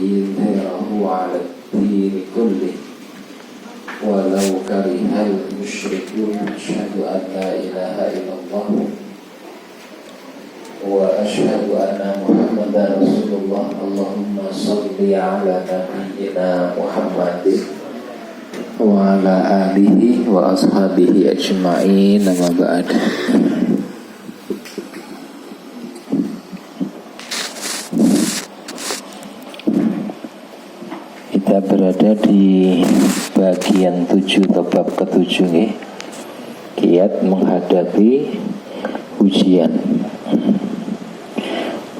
ليظهره على الدين كله ولو كره المشركون. أشهد أن لا إله إلا الله وأشهد أن محمدا رسول الله. اللهم صل على نبينا محمد وعلى آله وأصحابه أجمعين. أما بعد. Kita berada di bagian 7 atau bab ke-7 nih. Kiat menghadapi ujian.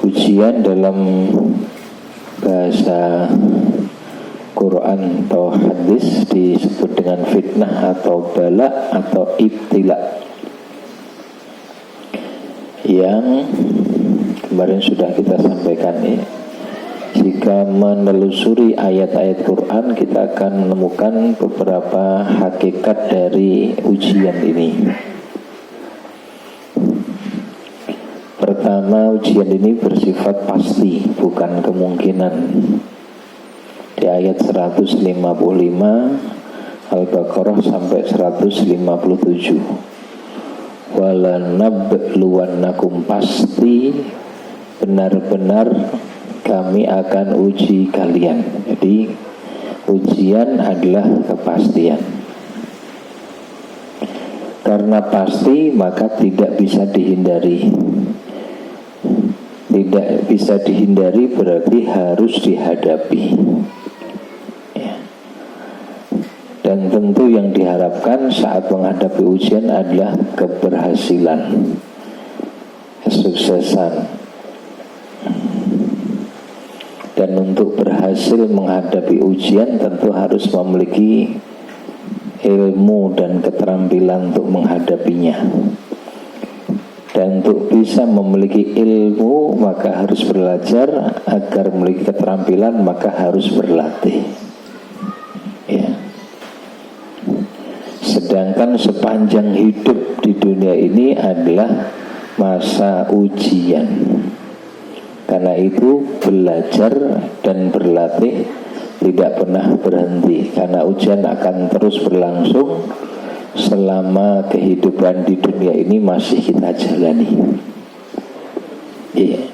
Ujian dalam bahasa Quran atau hadis disebut dengan fitnah atau bala atau ibtila, yang kemarin sudah kita sampaikan ya. Jika menelusuri ayat-ayat Quran, kita akan menemukan beberapa hakikat dari ujian ini. Pertama, ujian ini bersifat pasti, bukan kemungkinan. Di ayat 155 Al-Baqarah sampai 157. Walanabluwannakum, pasti benar-benar kami akan uji kalian. Jadi ujian adalah kepastian. Karena pasti maka tidak bisa dihindari. Tidak bisa dihindari berarti harus dihadapi ya. Dan tentu yang diharapkan saat menghadapi ujian adalah keberhasilan, kesuksesan. Dan untuk berhasil menghadapi ujian tentu harus memiliki ilmu dan keterampilan untuk menghadapinya. Dan untuk bisa memiliki ilmu maka harus belajar, agar memiliki keterampilan maka harus berlatih ya. Sedangkan sepanjang hidup di dunia ini adalah masa ujian. Karena itu belajar dan berlatih tidak pernah berhenti, karena ujian akan terus berlangsung selama kehidupan di dunia ini masih kita jalani. Iya.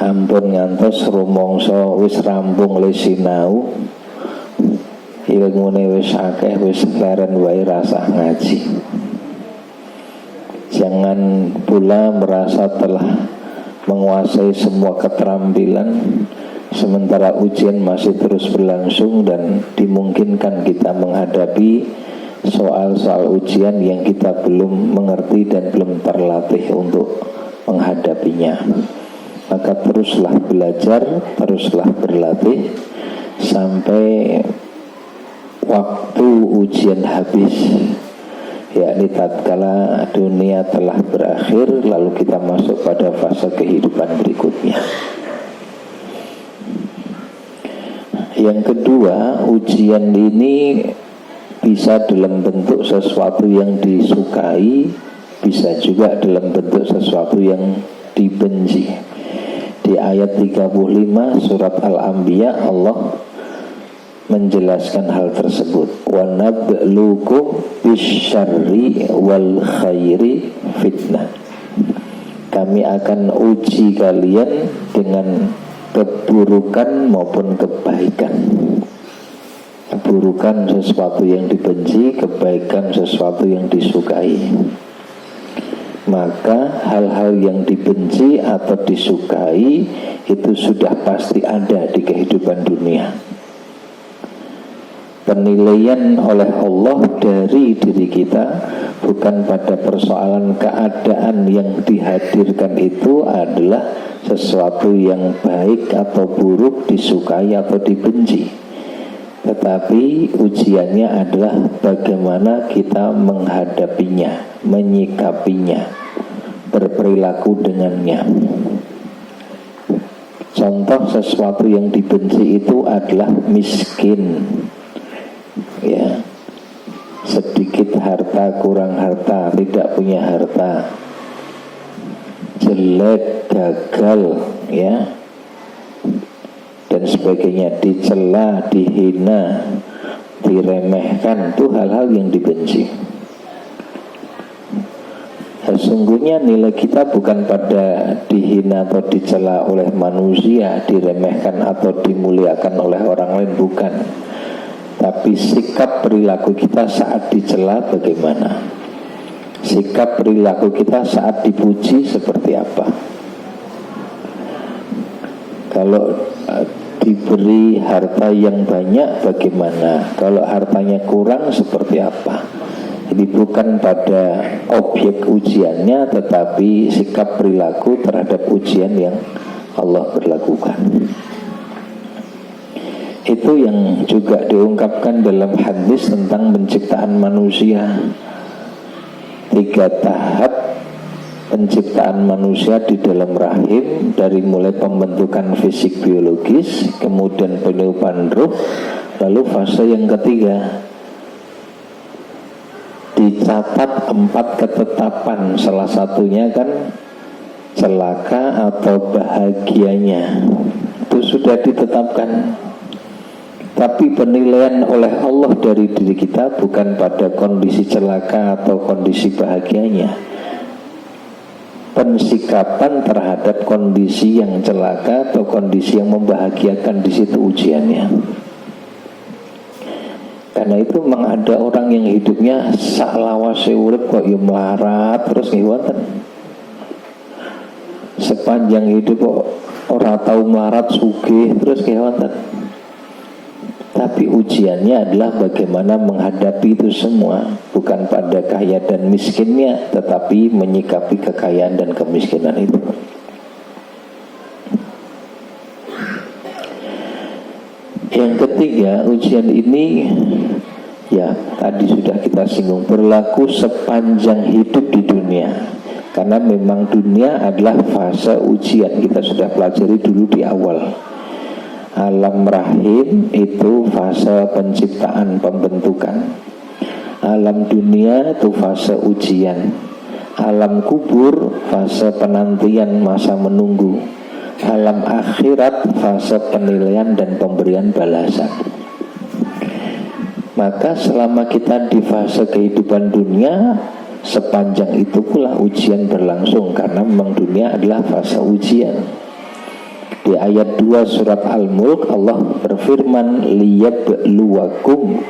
Ampun ngantos rumangsa wis rampung le sinau, ilmune wis akeh, wis leren wae rasah ngaji. Jangan pula merasa telah menguasai semua keterampilan sementara ujian masih terus berlangsung dan dimungkinkan kita menghadapi soal-soal ujian yang kita belum mengerti dan belum terlatih untuk menghadapinya. Maka teruslah belajar, teruslah berlatih sampai waktu ujian habis, yakni tatkala dunia telah berakhir lalu kita masuk pada fase kehidupan berikutnya. Yang kedua, ujian ini bisa dalam bentuk sesuatu yang disukai, bisa juga dalam bentuk sesuatu yang dibenci. Di ayat 35 surat Al-Anbiya Allah menjelaskan hal tersebut. Wa nabluukum bisyarri wal khairi fitnah. Kami akan uji kalian dengan keburukan maupun kebaikan. Keburukan sesuatu yang dibenci, kebaikan sesuatu yang disukai. Maka hal-hal yang dibenci atau disukai itu sudah pasti ada di kehidupan dunia. Penilaian oleh Allah dari diri kita bukan pada persoalan keadaan yang dihadirkan itu adalah sesuatu yang baik atau buruk, disukai atau dibenci. Tetapi ujiannya adalah bagaimana kita menghadapinya, menyikapinya, berperilaku dengannya. Contoh sesuatu yang dibenci itu adalah miskin ya, sedikit harta, kurang harta, tidak punya harta, jelek, gagal ya, dan sebagainya. sebagainya, dicela, dihina, diremehkan, itu hal-hal yang dibenci. Sesungguhnya nilai kita bukan pada dihina atau dicela oleh manusia, diremehkan atau dimuliakan oleh orang lain, bukan. Tapi sikap perilaku kita saat dicela bagaimana? Sikap perilaku kita saat dipuji seperti apa? Kalau diberi harta yang banyak bagaimana? Kalau hartanya kurang seperti apa? Jadi bukan pada objek ujiannya, tetapi sikap perilaku terhadap ujian yang Allah berlakukan. Itu yang juga diungkapkan dalam hadis tentang penciptaan manusia. 3 tahap penciptaan manusia di dalam rahim, dari mulai pembentukan fisik biologis, kemudian peniupan ruh, lalu fase yang ketiga. Dicatat 4 ketetapan, salah satunya kan celaka atau bahagianya. Itu sudah ditetapkan. Tapi penilaian oleh Allah dari diri kita bukan pada kondisi celaka atau kondisi bahagianya. Pensikapan terhadap kondisi yang celaka atau kondisi yang membahagiakan, di situ ujiannya. Karena itu memang ada orang yang hidupnya saklawase urip kok ya melarat terus ngiwatan. Sepanjang hidup kok ora tahu melarat sugih terus ngiwatan. Tapi ujiannya adalah bagaimana menghadapi itu semua, bukan pada kaya dan miskinnya, tetapi menyikapi kekayaan dan kemiskinan itu. Yang ketiga, ujian ini ya tadi sudah kita singgung, berlaku sepanjang hidup di dunia. Karena memang dunia adalah fase ujian. Kita sudah pelajari dulu di awal. Alam rahim itu fase penciptaan, pembentukan. Alam dunia itu fase ujian. Alam kubur fase penantian, masa menunggu. Alam akhirat fase penilaian dan pemberian balasan. Maka selama kita di fase kehidupan dunia, sepanjang itu pula ujian berlangsung. Karena memang dunia adalah fase ujian. Di ayat 2 surat Al-Mulk Allah berfirman, liyabluwakum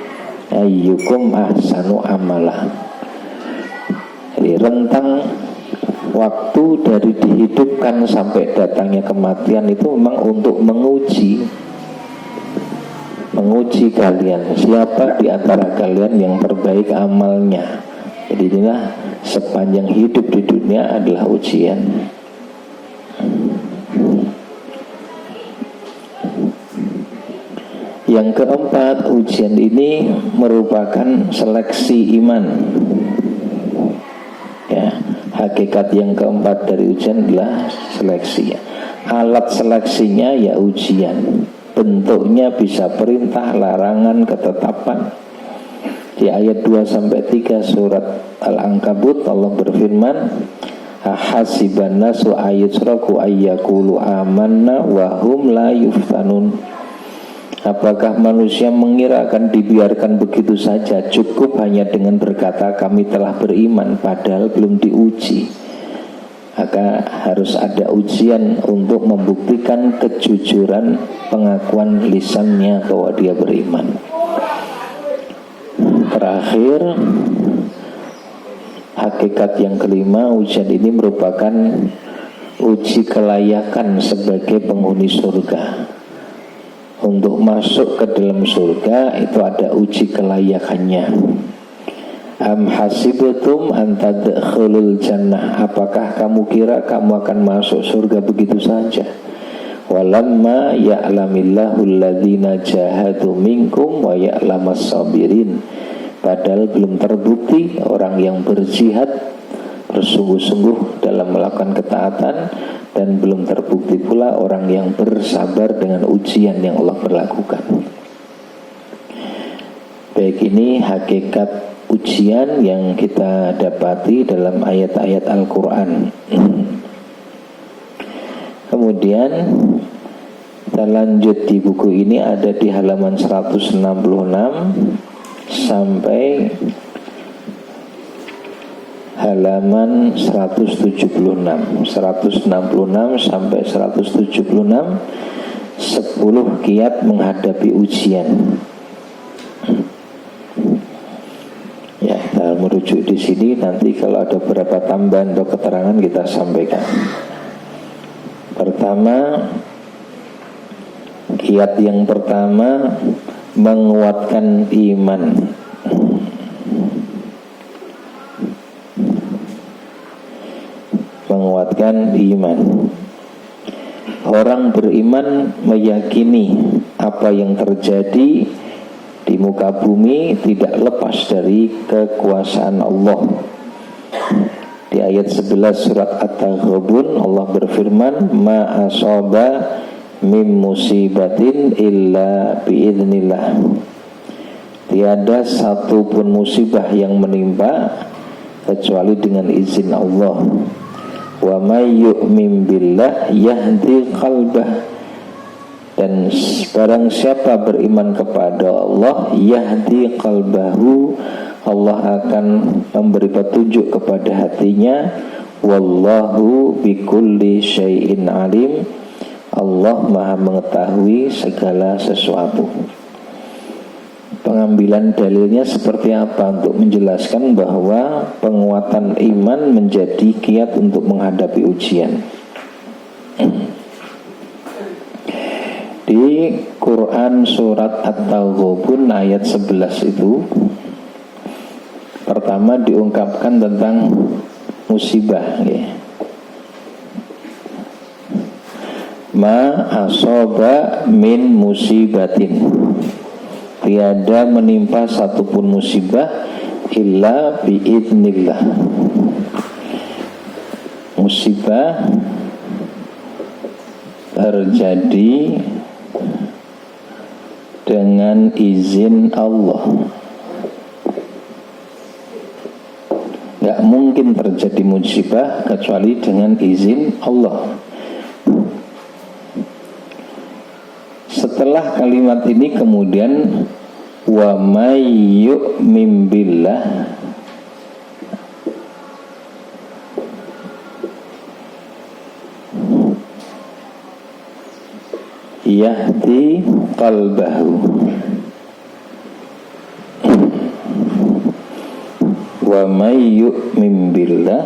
ayyukum ahsanu amala. Jadi rentang waktu dari dihidupkan sampai datangnya kematian itu memang untuk menguji kalian, siapa di antara kalian yang terbaik amalnya. Jadi inilah sepanjang hidup di dunia adalah ujian. Yang keempat, ujian ini merupakan seleksi iman. Ya, hakikat yang keempat dari ujian adalah seleksi. Alat seleksinya ya ujian. Bentuknya bisa perintah, larangan, ketetapan. Di ayat 2-3 surat Al-Ankabut Allah berfirman, ahasiban nasu ayyusraku ayyakulu amanna wa hum la yuftanun. Apakah manusia mengira akan dibiarkan begitu saja, cukup hanya dengan berkata kami telah beriman, padahal belum diuji. Maka harus ada ujian untuk membuktikan kejujuran pengakuan lisannya bahwa dia beriman. Terakhir, hakikat yang kelima, ujian ini merupakan uji kelayakan sebagai penghuni surga. Untuk masuk ke dalam surga itu ada uji kelayakannya. Am hasibtum an tadkhulul jannah, apakah kamu kira kamu akan masuk surga begitu saja? Walamma ya'lamillahu alladhina jahadu minkum wa ya'lamas sabirin. Padahal belum terbukti orang yang berjihad bersungguh-sungguh dalam melakukan ketaatan, dan belum terbukti pula orang yang bersabar dengan ujian yang Allah berlakukan. Baik, ini hakikat ujian yang kita dapati dalam ayat-ayat Al-Quran. Kemudian Kita lanjut di buku ini, ada di halaman 166 sampai halaman 176. 166 sampai 176, 10 kiat menghadapi ujian. Ya, kita merujuk di sini, nanti kalau ada beberapa tambahan atau keterangan kita sampaikan. Pertama, kiat yang pertama, menguatkan iman. Menguatkan iman. Orang beriman meyakini apa yang terjadi di muka bumi tidak lepas dari kekuasaan Allah. Di ayat 11 surat At-Taghabun, Allah berfirman, ma asaba mim musibatin illa biidznillah. Tiada satu pun musibah yang menimpa kecuali dengan izin Allah. Wa may yu'min billah yahdi qalbah. Dan barang siapa beriman kepada Allah, yahdi qalbahu, Allah akan memberi petunjuk kepada hatinya. Wallahu bikulli syai'in alim. Allah maha mengetahui segala sesuatu. Pengambilan dalilnya seperti apa untuk menjelaskan bahwa penguatan iman menjadi kiat untuk menghadapi ujian. Di Quran surat At-Taghabun ayat 11 itu pertama diungkapkan tentang musibah, ya. Ma asoba min musibatin, tiada menimpa satupun musibah illa biidznillah. Musibah terjadi dengan izin Allah. Gak mungkin terjadi musibah kecuali dengan izin Allah. Setelah kalimat ini kemudian wa may yu'min billah, yahdi qalbahu. Wa may yu'min billah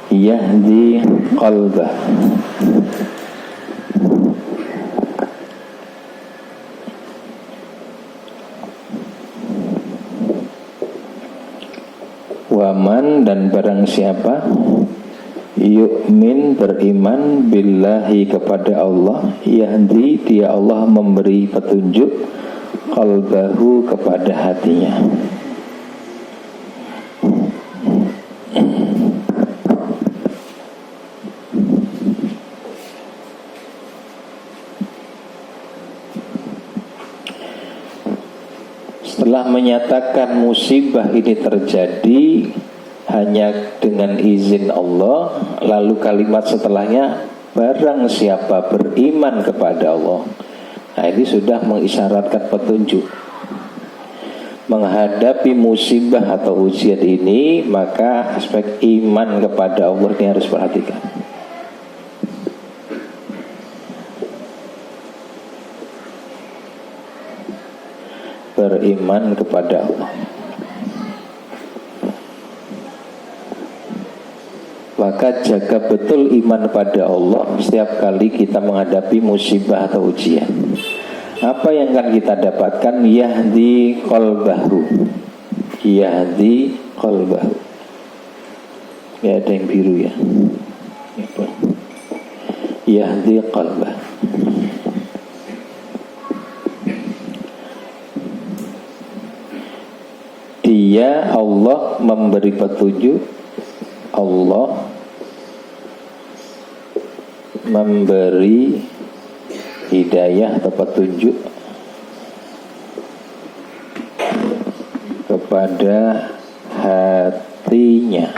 yahdi qalbahu. Waman, dan barang siapa yu'min, beriman, billahi, kepada Allah, yahdi, dia Allah memberi petunjuk, qalbahu, kepada hatinya. Setelah menyatakan musibah ini terjadi hanya dengan izin Allah, lalu kalimat setelahnya barang siapa beriman kepada Allah. Nah, ini sudah mengisyaratkan petunjuk. Menghadapi musibah atau ujian ini, maka aspek iman kepada Allah ini harus perhatikan. Beriman kepada Allah. Maka jaga betul iman pada Allah setiap kali kita menghadapi musibah atau ujian. Apa yang akan kita dapatkan? Yahdi qalbahu. Yahdi qalbahu. Ya, ada yang biru ya. Yahdi qalbahu. Dia, Allah, memberi petunjuk. Allah memberi hidayah atau petunjuk kepada hatinya.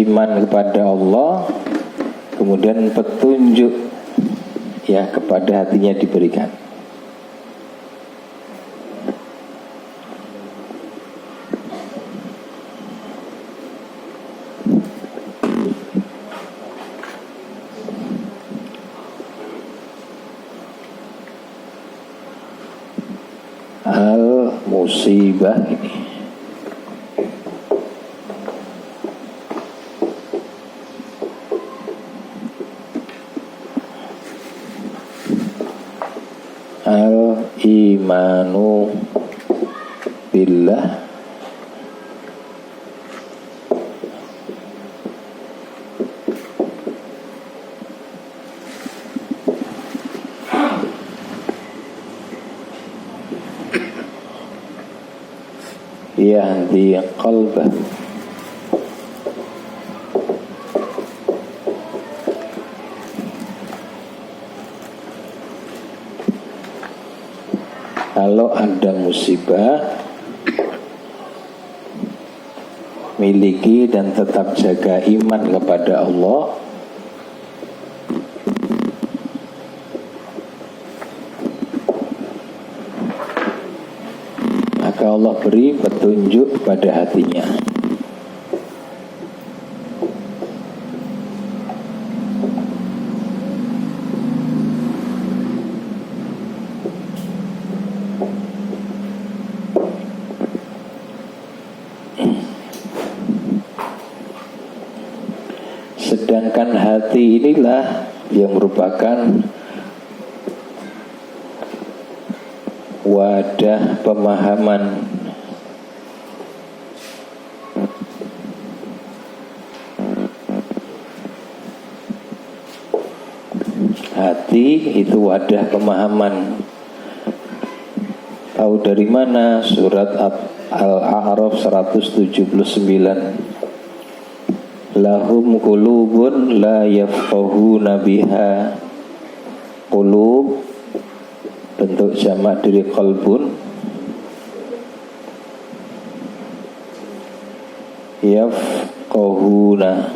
iman kepada Allah, kemudian petunjuk ya kepada hatinya diberikan. Al-musibah ini al-imanu billah yahdi qalbah kalau ada musibah miliki dan tetap jaga iman kepada Allah, maka Allah beri petunjuk pada hatinya. Sedangkan hati inilah yang merupakan wadah pemahaman hati itu wadah pemahaman. Tahu dari mana? Surat Al-A'raf 179. Lahum qulubun la yafqahuna biha. Qulub bentuk jamak dari qalbun, yafqahuna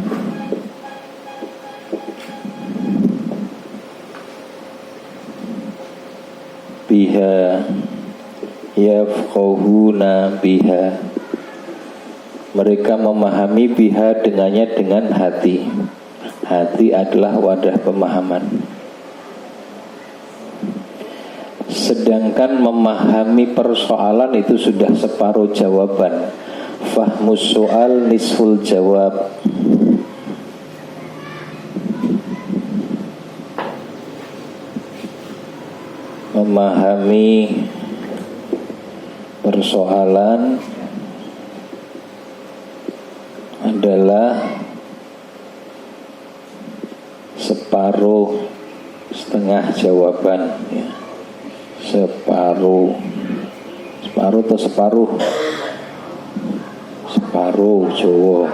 biha, yafqahuna biha, mereka memahami biha dengannya, dengan hati. Hati adalah wadah pemahaman. Sedangkan memahami persoalan itu sudah separuh jawaban. Fahmus soal nisful jawab. Memahami persoalan adalah separuh, setengah jawaban ya. Separuh atau separuh Jawa,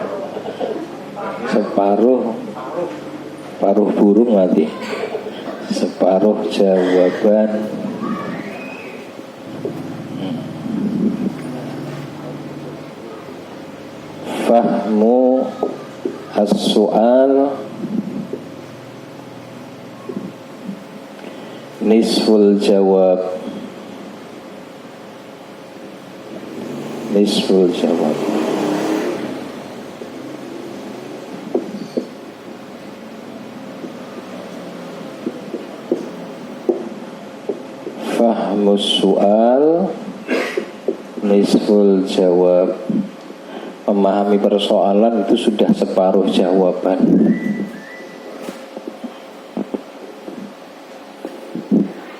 separuh burung nanti, separuh jawaban. Fahmu as-su'al nisful jawab. Nisful jawab. Fahmus su'al nisful jawab. Memahami persoalan itu sudah separuh jawaban.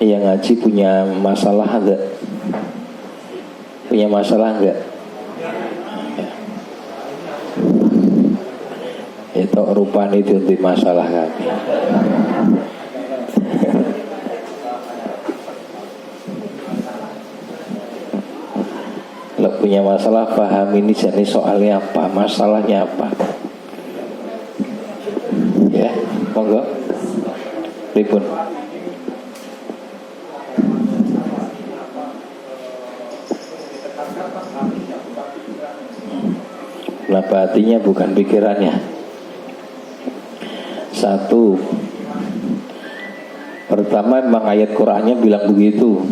Yang ngaji punya masalah enggak? Punya masalah enggak? Ya. Itu rupanya itu masalah kami. Kalau punya masalah, paham ini jenis soalnya apa, masalahnya apa. Ya, monggo. Ribun. Kenapa hatinya bukan pikirannya? Satu, pertama memang ayat Qur'annya bilang begitu.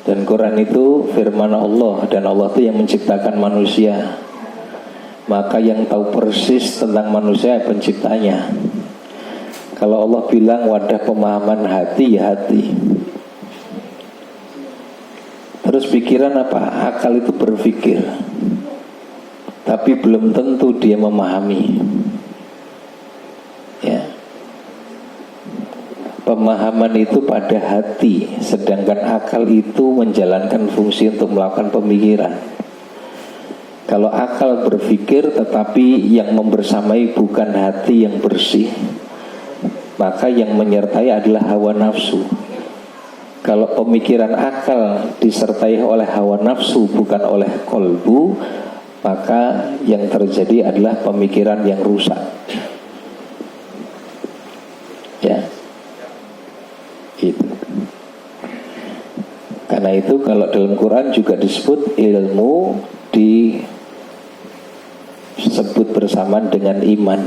Dan Quran itu firman Allah, dan Allah itu yang menciptakan manusia. Maka yang tahu persis tentang manusia penciptanya. Kalau Allah bilang wadah pemahaman hati, ya hati. Terus pikiran apa? Akal itu berpikir, tapi belum tentu dia memahami. Ya. Pemahaman itu pada hati, sedangkan akal itu menjalankan fungsi untuk melakukan pemikiran. Kalau akal berpikir tetapi yang membersamai bukan hati yang bersih, maka yang menyertai adalah hawa nafsu. Kalau pemikiran akal disertai oleh hawa nafsu bukan oleh kolbu, maka yang terjadi adalah pemikiran yang rusak. Ya. Itu. Karena itu kalau dalam Quran juga disebut ilmu disebut bersamaan dengan iman.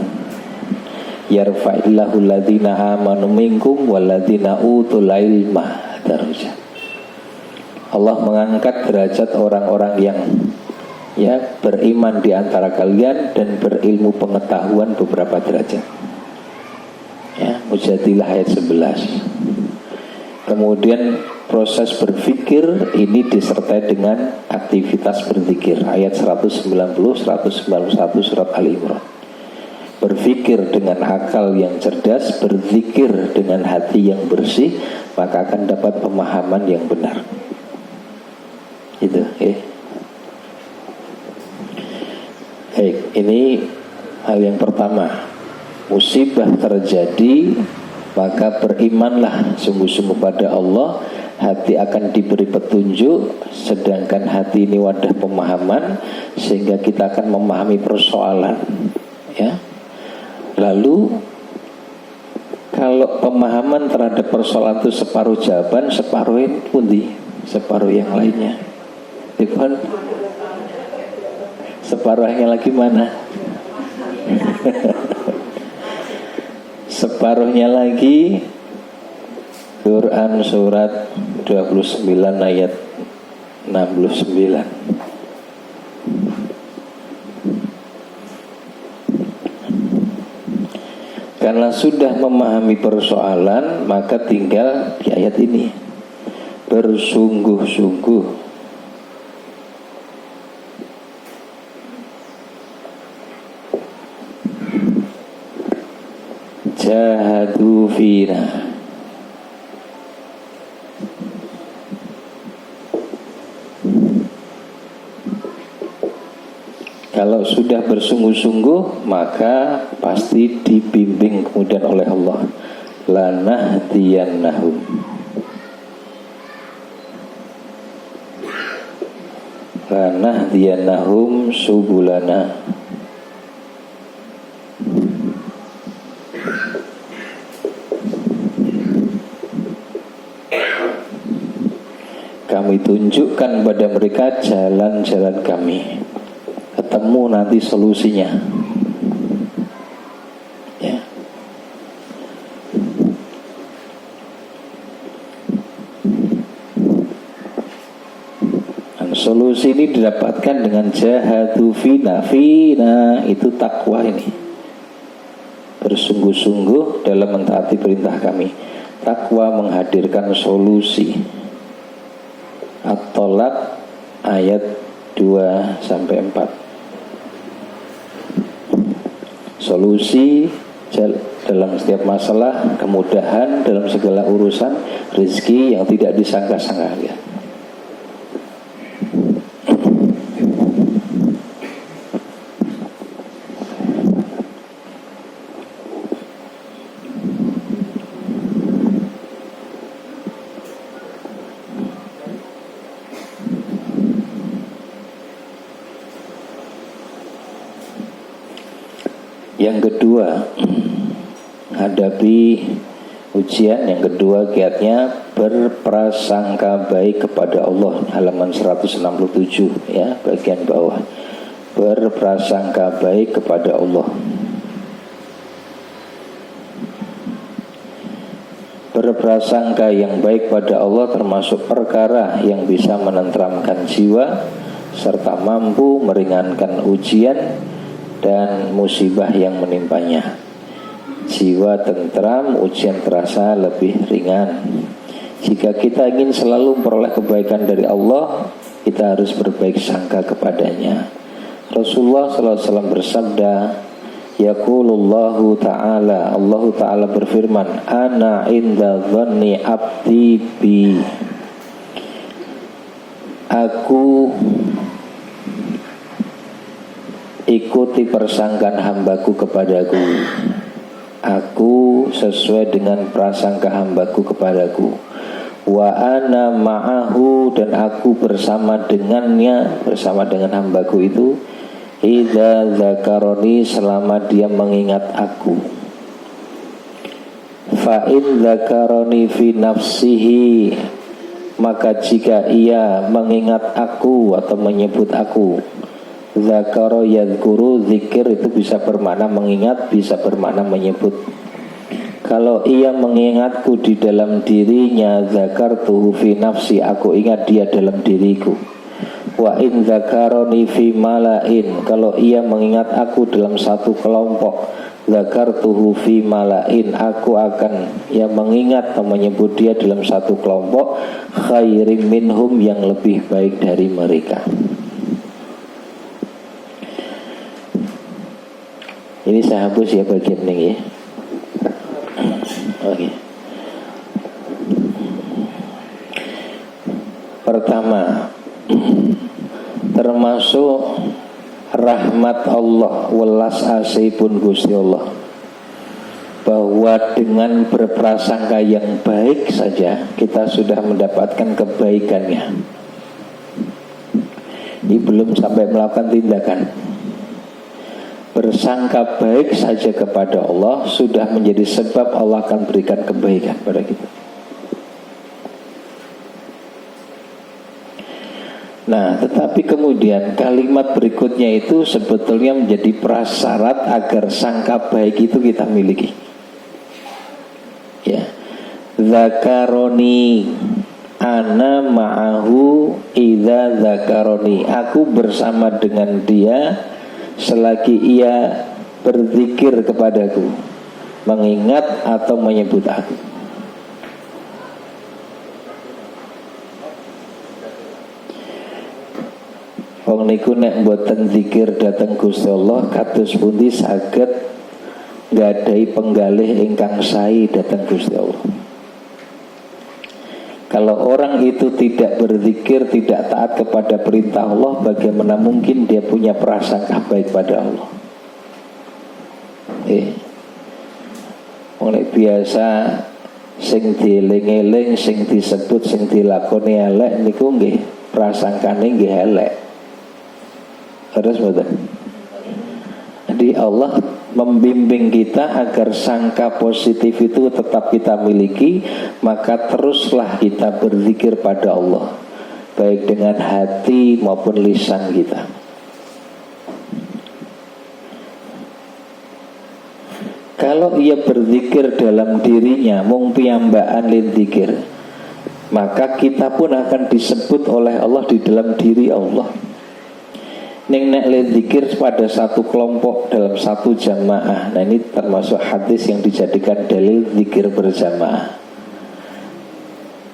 Yarfa'illahu alladhina amanu minkum walladhina utul ilma darajat. Allah mengangkat derajat orang-orang yang beriman di antara kalian dan berilmu pengetahuan beberapa derajat. Ya, Mujadilah ayat 11. Kemudian proses berpikir ini disertai dengan aktivitas berzikir. Ayat 190, 191 surat Al-Imran. Berpikir dengan akal yang cerdas, berzikir dengan hati yang bersih, maka akan dapat pemahaman yang benar. Itu, Baik, ini hal yang pertama. Musibah terjadi, maka berimanlah sungguh-sungguh pada Allah. Hati akan diberi petunjuk, sedangkan hati ini wadah pemahaman, sehingga kita akan memahami persoalan. Ya. Lalu kalau pemahaman terhadap persoalan itu separuh jawaban, separuh pundi, separuh yang lainnya. Kan? Separuhnya lagi mana? Separuhnya lagi Quran surat 29 ayat 69. Karena sudah memahami persoalan, maka tinggal di ayat ini bersungguh-sungguh. Jahadu fina. Kalau sudah bersungguh-sungguh, maka pasti dibimbing kemudian oleh Allah. Lanahdiyannahum. Lanahdiyannahum subulana. Kami tunjukkan pada mereka jalan-jalan kami. Ketemu nanti solusinya. Ya. Dan solusi ini didapatkan dengan jahadu fina. Fina itu takwa ini. Bersungguh-sungguh dalam mentaati perintah kami. Takwa menghadirkan solusi. At-Tolak ayat 2-4. Solusi dalam setiap masalah, kemudahan dalam segala urusan, rezeki yang tidak disangka-sangka. Ya. Yang kedua, hadapi ujian. Yang kedua kiatnya berprasangka baik kepada Allah. Halaman 167 ya, bagian bawah. Berprasangka baik kepada Allah. Berprasangka yang baik pada Allah termasuk perkara yang bisa menenteramkan jiwa serta mampu meringankan ujian dan musibah yang menimpanya. Jiwa tentram, ujian terasa lebih ringan. Jika kita ingin selalu memperoleh kebaikan dari Allah, kita harus berbaik sangka kepadanya. Rasulullah SAW bersabda, Yaqulullahu ta'ala, Allah ta'ala berfirman, Ana inda dhanni abdi bi. Aku ikuti persangkaan hambaku kepadaku. Aku sesuai dengan prasangka hambaku kepadaku. Wa ana ma'ahu, dan aku bersama dengannya, bersama dengan hambaku itu, idza zakaroni, selama dia mengingat aku. Fa in zakaroni fi nafsihi, maka jika ia mengingat aku atau menyebut aku, zakaro yadhkuru, zikir itu bisa bermakna mengingat, bisa bermakna menyebut. Kalau ia mengingatku di dalam dirinya, zakartuhu fi nafsi, aku ingat dia dalam diriku. Wa in zakaroni fi malain, kalau ia mengingat aku dalam satu kelompok, zakartuhu fi malain, aku akan mengingat atau menyebut dia dalam satu kelompok, khairim minhum, yang lebih baik dari mereka. Ini saya hapus ya bagian ini ya. Oke. Pertama, termasuk rahmat Allah, welas asihipun Gusti Allah, bahwa dengan berprasangka yang baik saja kita sudah mendapatkan kebaikannya. Ini belum sampai melakukan tindakan. Bersangka baik saja kepada Allah sudah menjadi sebab Allah akan berikan kebaikan pada kita. Nah, tetapi kemudian kalimat berikutnya itu sebetulnya menjadi prasyarat agar sangka baik itu kita miliki. Ya, zakaroni, ana ma'ahu idza zakaroni, aku bersama dengan dia selagi ia berzikir kepadaku, mengingat atau menyebut aku. Wong niku nek mboten zikir dhateng Gusti Allah, kados pundi saged nggadahi penggalih ingkang sae dhateng Gusti Allah. Kalau orang itu tidak berzikir, tidak taat kepada perintah Allah, bagaimana mungkin dia punya prasangka baik pada Allah? Oleh biasa sing dieling-eling, sing disebut, sing dilakoni elek niku nggih prasangkane nggih elek. Terus betul. Jadi Allah membimbing kita agar sangka positif itu tetap kita miliki, maka teruslah kita berzikir pada Allah, baik dengan hati maupun lisan kita. Kalau ia berzikir dalam dirinya, mung piyambakan lin zikir, maka kita pun akan disebut oleh Allah di dalam diri Allah. Ning nek le zikir pada satu kelompok dalam satu jamaah. Nah, ini termasuk hadis yang dijadikan dalil zikir berjamaah.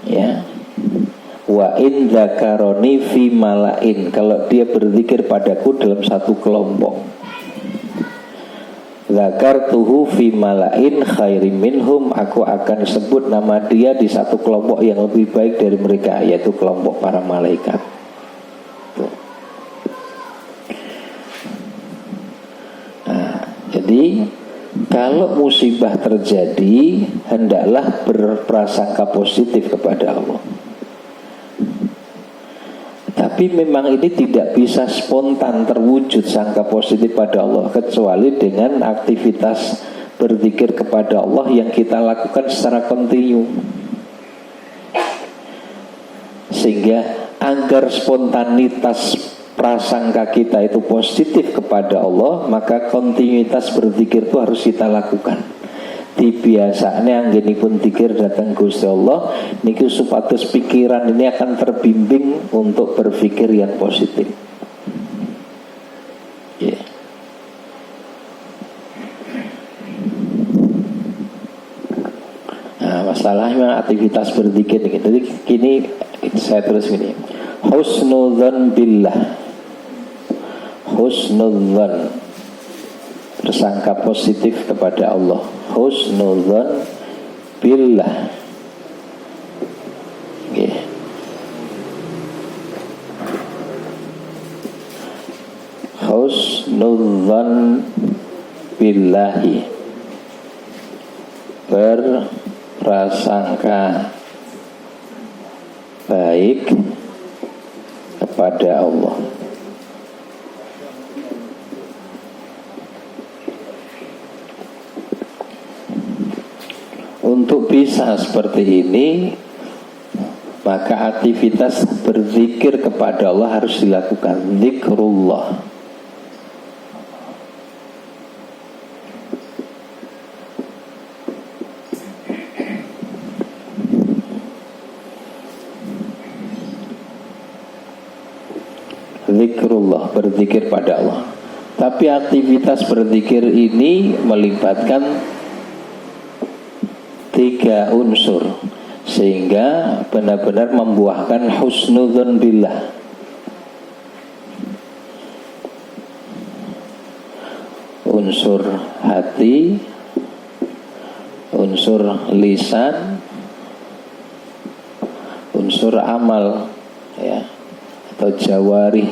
Ya. Wa in dzakaroni fi malain, kalau dia berzikir padaku dalam satu kelompok. Zakartuhu fi malain khairim minhum, aku akan sebut nama dia di satu kelompok yang lebih baik dari mereka, yaitu kelompok para malaikat. Jadi kalau musibah terjadi, hendaklah berprasangka positif kepada Allah. Tapi memang ini tidak bisa spontan terwujud sangka positif pada Allah, kecuali dengan aktivitas berzikir kepada Allah yang kita lakukan secara kontinu. Sehingga agar spontanitas prasangka kita itu positif kepada Allah, maka kontinuitas berzikir itu harus kita lakukan. dibiasane anggenipun dzikir dhateng Gusti Allah niki supados pikiran ini akan terbimbing untuk berpikir yang positif. Yeah. Nah, masalahnya aktivitas berzikir ini. Jadi gini saya terus gini. Husnudzan billah. Husnudzan, bersangka positif kepada Allah. Husnudzan billah. Yeah. Husnudzan billahi, berprasangka baik kepada Allah. Untuk bisa seperti ini, maka aktivitas berzikir kepada Allah harus dilakukan. Zikrullah. Zikrullah, berzikir pada Allah. Tapi aktivitas berzikir ini melibatkan 3 unsur sehingga benar-benar membuahkan husnudzon billah. Unsur hati, unsur lisan, unsur amal, ya, atau jawarih,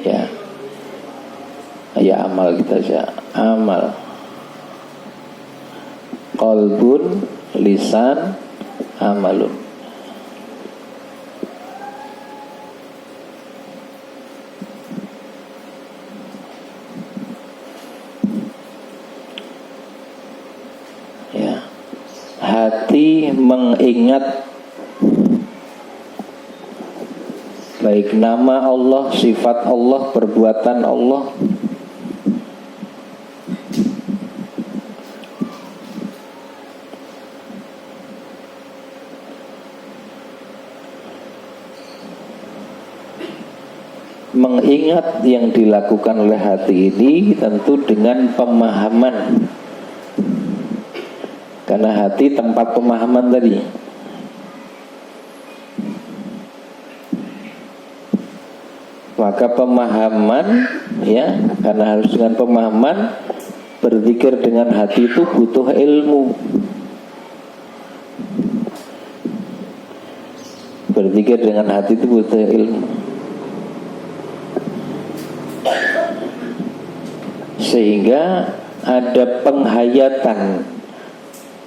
ya. Ya, amal kita aja, amal. Qalbun, lisan, amalun. Ya. Hati mengingat baik nama Allah, sifat Allah, perbuatan Allah. Mengingat yang dilakukan oleh hati ini tentu dengan pemahaman, karena hati tempat pemahaman tadi. Maka pemahaman, ya, karena harus dengan pemahaman. Berzikir dengan hati itu butuh ilmu. Berzikir dengan hati itu butuh ilmu. Sehingga ada penghayatan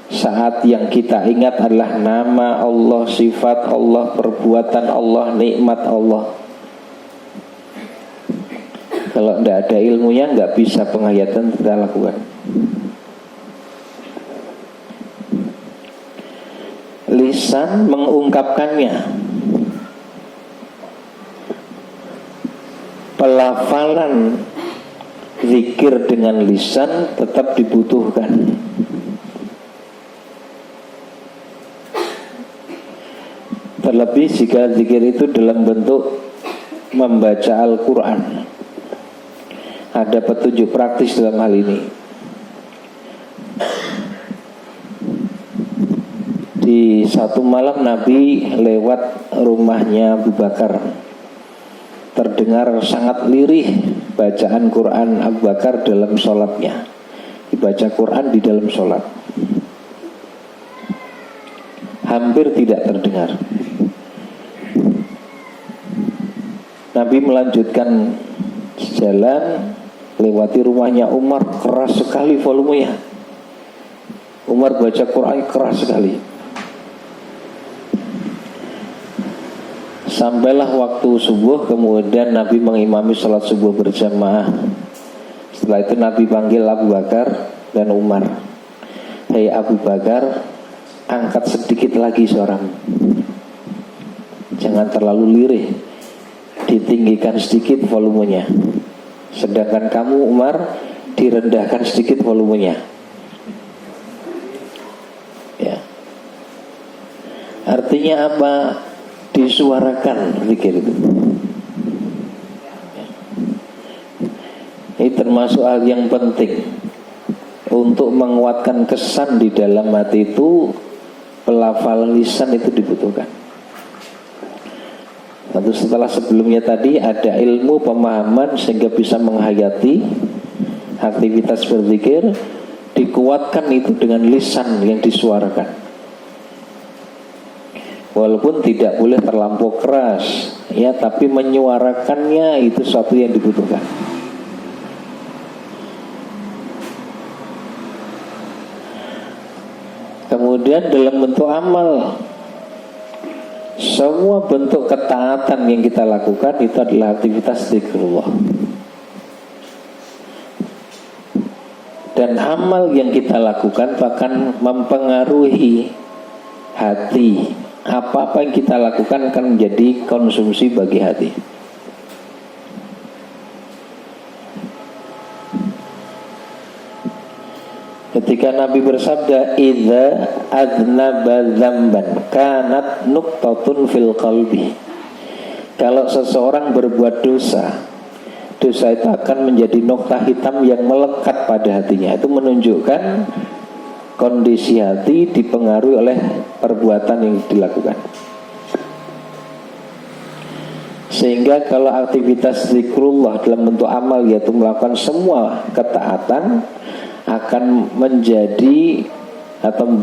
saat yang kita ingat adalah nama Allah, sifat Allah, perbuatan Allah, nikmat Allah. Kalau tidak ada ilmunya nggak bisa penghayatan kita lakukan. Lisan mengungkapkannya, pelafalan zikir dengan lisan tetap dibutuhkan. Terlebih jika zikir itu dalam bentuk membaca Al-Quran. Ada petunjuk praktis dalam hal ini. Di satu malam Nabi lewat rumahnya Abu Bakar. Terdengar sangat lirih bacaan Quran Abu Bakar dalam sholatnya. Dibaca Quran di dalam sholat. Hampir tidak terdengar. Nabi melanjutkan jalan, lewati rumahnya Umar, keras sekali volumenya. Umar baca Quran keras sekali. Sampailah waktu subuh, kemudian Nabi mengimami sholat subuh berjamaah. Setelah itu Nabi panggil Abu Bakar dan Umar. Hei Abu Bakar, angkat sedikit lagi suaramu. Jangan terlalu lirih, ditinggikan sedikit volumenya. Sedangkan kamu Umar, direndahkan sedikit volumenya. Artinya apa? Disuarakan zikir itu. Ini termasuk hal yang penting untuk menguatkan kesan di dalam hati itu. Pelafalan lisan itu dibutuhkan. Lalu setelah sebelumnya tadi ada ilmu pemahaman sehingga bisa menghayati aktivitas berzikir, dikuatkan itu dengan lisan yang disuarakan. Walaupun tidak boleh terlampau keras, ya, tapi menyuarakannya itu suatu yang dibutuhkan. Kemudian dalam bentuk amal, semua bentuk ketaatan yang kita lakukan itu adalah aktivitas zikrullah. Dan amal yang kita lakukan bahkan mempengaruhi hati. Apa-apa yang kita lakukan akan menjadi konsumsi bagi hati. Ketika Nabi bersabda, "Idza adnaba dzamban kanat nuqtatun fil qalbi." Kalau seseorang berbuat dosa, dosa itu akan menjadi noktah hitam yang melekat pada hatinya. Itu menunjukkan kondisi hati dipengaruhi oleh perbuatan yang dilakukan. Sehingga kalau aktivitas zikrullah dalam bentuk amal, yaitu melakukan semua ketaatan, akan menjadi atau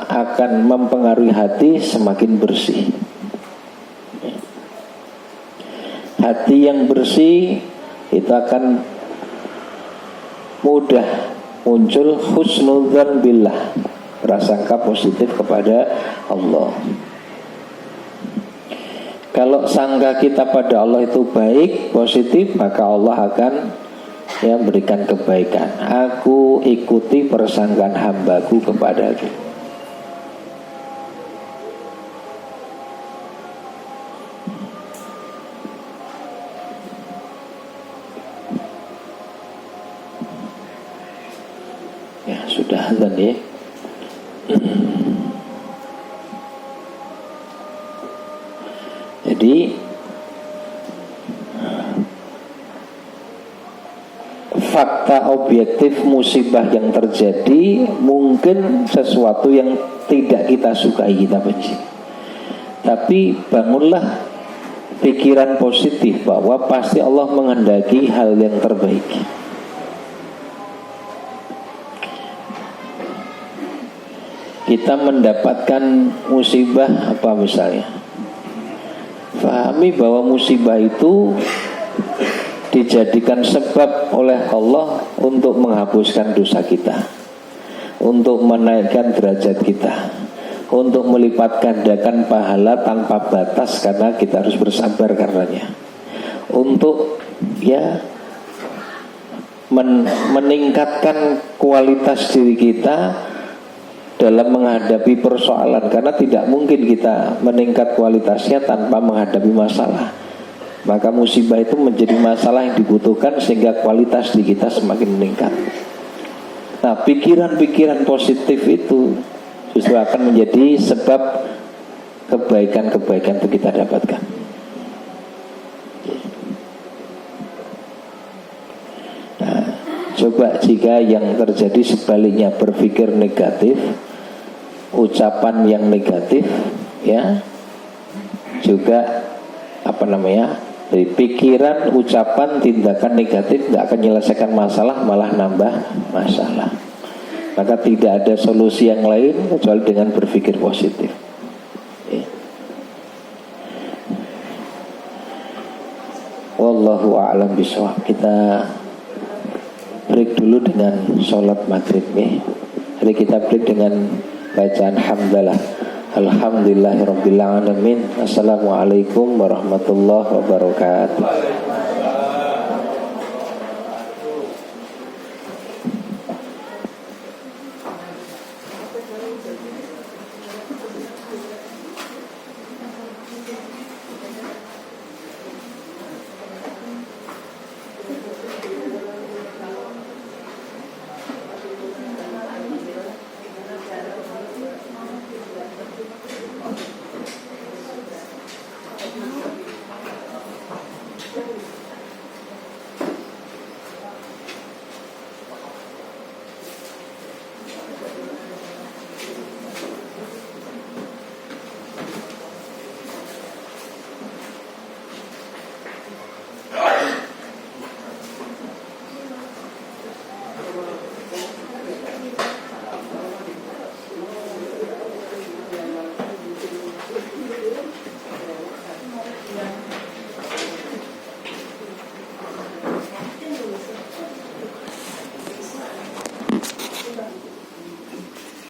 akan mempengaruhi hati semakin bersih. Hati yang bersih itu akan mudah muncul husnudzan billah, prasangka positif kepada Allah. Kalau sangka kita pada Allah itu baik, positif, maka Allah akan berikan kebaikan. Aku ikuti persangkaan hambaku kepadaku. Ya, sudah azan ya. Jadi fakta objektif musibah yang terjadi mungkin sesuatu yang tidak kita sukai, kita benci. Tapi bangunlah pikiran positif bahwa pasti Allah menghendaki hal yang terbaik. Kita mendapatkan musibah apa misalnya, fahami bahwa musibah itu dijadikan sebab oleh Allah untuk menghapuskan dosa kita, untuk menaikkan derajat kita, untuk melipat gandakan pahala tanpa batas karena kita harus bersabar karenanya, untuk meningkatkan kualitas diri kita dalam menghadapi persoalan, karena tidak mungkin kita meningkat kualitasnya tanpa menghadapi masalah. Maka musibah itu menjadi masalah yang dibutuhkan sehingga kualitas di kita semakin meningkat. Nah, pikiran-pikiran positif itu justru akan menjadi sebab kebaikan-kebaikan itu kita dapatkan. Nah, coba jika yang terjadi sebaliknya, berpikir negatif, ucapan yang negatif, ya, juga dari pikiran, ucapan, tindakan negatif tidak akan menyelesaikan masalah, malah nambah masalah. Maka tidak ada solusi yang lain kecuali dengan berpikir positif. Wallahu a'lam bishawab. Kita break dulu dengan sholat maghrib nih. Jadi kita break dengan bacaan hamdalah. Alhamdulillahirabbil alamin. Assalamualaikum warahmatullahi wabarakatuh.